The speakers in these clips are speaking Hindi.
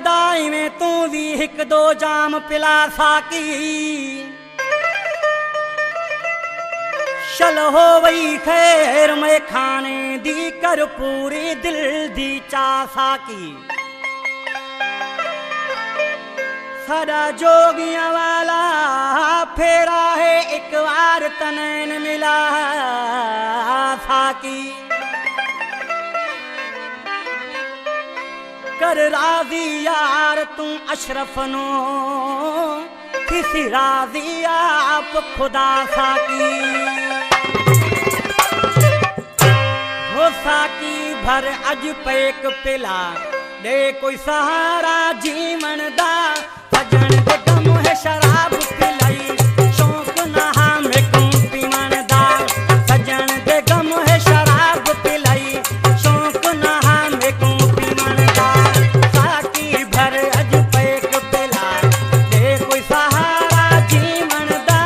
दाई में तू भी हिक दो जाम पिला साकी चल हो वही खैर मैं खाने दी कर पूरी दिल दी चा साकी सदा जोगिया वाला फेरा है एक बार तनैन मिला साकी कर राजी यार तू अशरफ नो किसी राजी आप खुदा साकी हो साकी भर अज पेक पिला दे कोई सहारा जीवन दा सजन दे गम है शराब पिलाई शौक ना हमें कम पीवन दा सजन दे गम है शराब पिलाई शौक ना हमें कम पीवन दा साकी भर अज पेक पिला दे कोई सहारा जीवन दा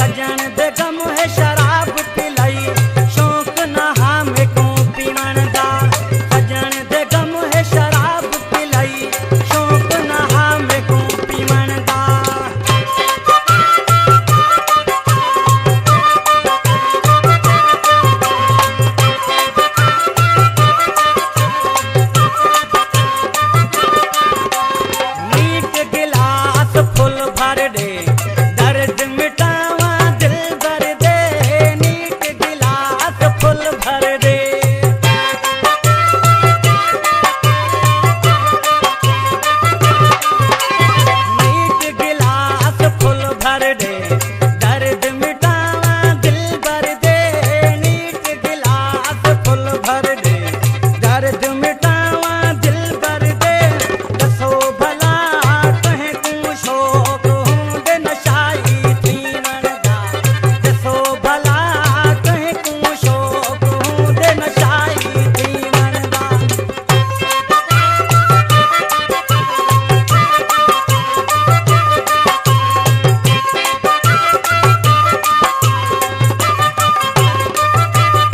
सजन दे गम है शराब पिलाई शौक ना हमें कम पीवन दा सजन दे गम है शराब पिलाई शौक ना हमें कम पीवन दा नीट गिलास फुल भर दे दर्द मिटावा दिल भर दे नीट गिलास फुल भर दे नीट गिलास फुल भर दे दर्द मिटावा दिल भर दे नीट गिलास फुल भर दे दर्द मिटावा दिल भर दे दसो भला कहें तू शौक हूं दे नशाई थी मनदा दसो भला कहें तू शौक हूं दे नशाई थी मनदा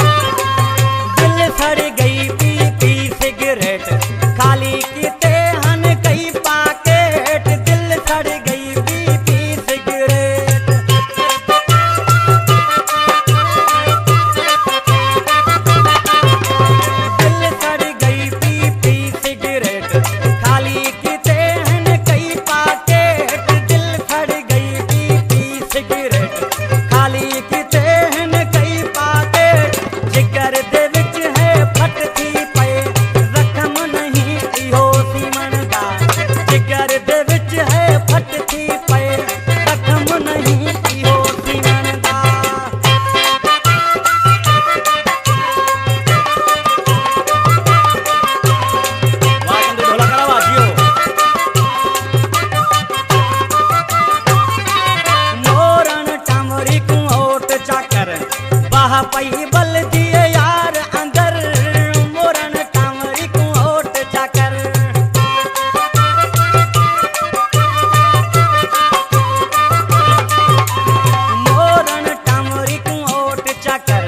दिल सड़ गई पी पी सिगरेट खाली किते हन कई पाकेट दिल सड़ गई पी पी सिगरेट दिल सड़ गई पी पी सिगरेट खाली किते हन कई पाकेट दिल सड़ गई पी पी सिगरेट खाली किते हन कई पाकेट जिगर दे विच है फटती पे जख्म नहीं इहो सीमन दा जिगर दे विच है फटती पे जख्म नहीं इहो सीमन दा मोरन टामरी को ओट चाकर बाह पई बल दिए यार अंदर मोरन टामरी को ओट चाकर मोरन टामरी को ओट चाकर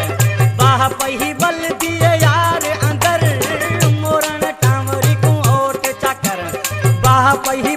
बाह पई बल दिए यार अंदर मोरन टामरी को ओट चाकर बाह पई